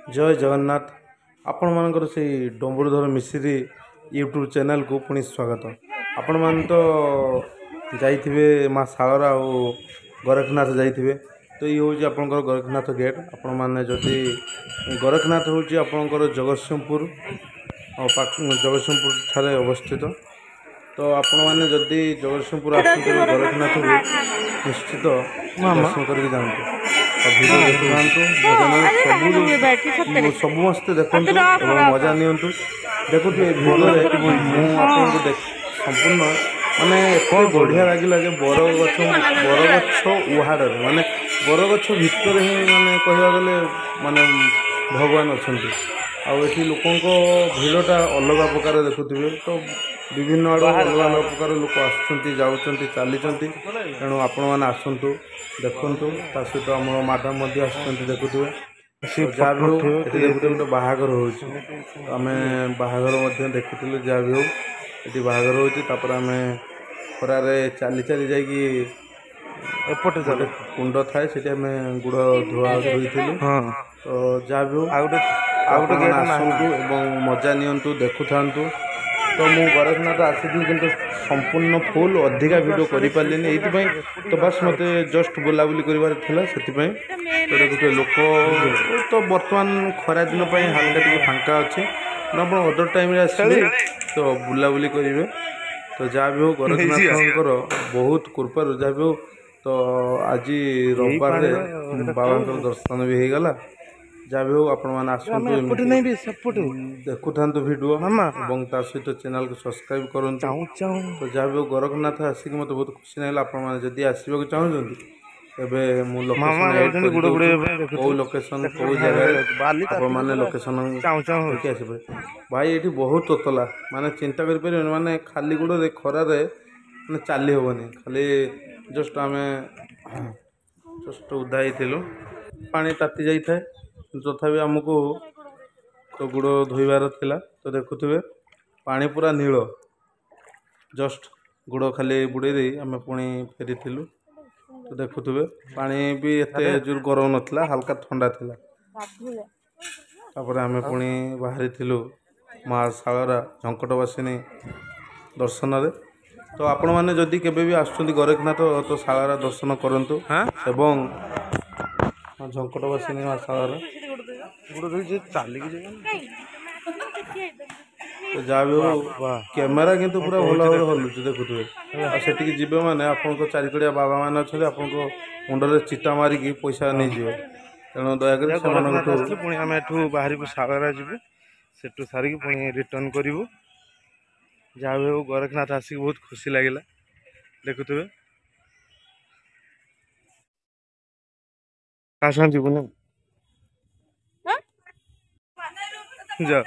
जय जगन्नाथ आपण मानकर से डम्बुरधर मिश्री यूट्यूब चैनल को पुणी स्वागत। आपण मान तो जाइथिबे माँ शारदा और गोरखनाथ जाइथिबे तो ये हूँ आपंकर गोरखनाथ गेट। आपण मैंने जदि गोरखनाथ हूँ आपंकर जगतसिंहपुर जगतसिंहपुर ठारे अवस्थित। तो आपण मैंने जदि जगतसिंहपुर आसते गोरखनाथ को निश्चित दर्शन करके जाते वीडियो देखु समस्ते देखु मजा नियंतु देखुए भिडियो संपूर्ण माने एत बढ़िया लगे बरगछ उहाड़ माने बरगछ भितर ही माने कहवा गले माने भगवान अच्छा आठी लोकों भिड़टा अलग प्रकार देखुवे। तो विभिन्न आड़ अलग अलग प्रकार लोक आसुँच चली तेणु आपण मैंने आसतु देखु सहित आम माडम देखुवे जहाँ भी हो देखुते गोटे बाहागर होमें बाहागर देखुलु जहाँ भी हो ये बाहागर होपर आम खरार चली चली जाकि एपटे गोटे कुंड थाए से गुड़ धुआ धोई तो जहाँ भी हो आसतु मजा नियंतु देखु था। तो मु गोरखनाथ आसी कि संपूर्ण फुल अधिका वीडियो कर पारे ये तो बस मत जस्ट बुलाबुली करार से तो देखते लोक तो बर्तमान खरा दिन हालका टी फांका अच्छे आप अदर टाइम आसवे तो बुलाबुली करेंगे। तो जहाँ भी हो गोरखनाथ बहुत कृपा जहाँ भी हो तो आज रविवार बाबा दर्शन भी हो गला। जहाँ भी हो आपण मैंने आसतु देखु था भिडियो सहित चैनल को सब्सक्राइब करूँ। तो जहाँ भी हो गोरखनाथ आसिक मत बहुत खुशी लगे। आपड़ी आसवाक चाहते कौ लोकेशन कौ जगह मैंने लोकेशन देखिए आसपे भाई ये बहुत ततला माने चिंता कर माने खाली गोड़े खरार मैंने चली हेनी खाली जस्ट आम जस्ट उदा ही पानी ताती जाए तथापि आमको तो गुड़ धोइबार थिला। तो देखुए पानी पूरा नील जस्ट गुड़ खाली बुड़े दे आम पुणी फेरी थिलु। तो देखुए पानी भी एत जोर गरम नाला हाल्का ठंडा थिला। तापर आम पुणी बाहरी थिलु माँ शारदा झंकटवासिनी दर्शन रे। तो आपण मैंने जदि केबे भी आसुँच गोरखनाथ तो शारदा दर्शन करंतु एवं झंकटवासिनी माँ शारदा तो जहाँ भी हो कैमेरा किंतु पूरा भल भाव हलुच देखुए से जीवे मैंने आपको चारिकड़िया बाबा मैंने अच्छे आपको मुंडे चिटा मारिकी पैसा नहीं जाए तेणु दयाकोरी पुणी आम एठू बाहर को शारदा जी सेठू सारिकी पुणी रिटर्न करूँ। जहाँ भी हो गोरखनाथ आसिक बहुत खुशी लगे देखुए जीवन जा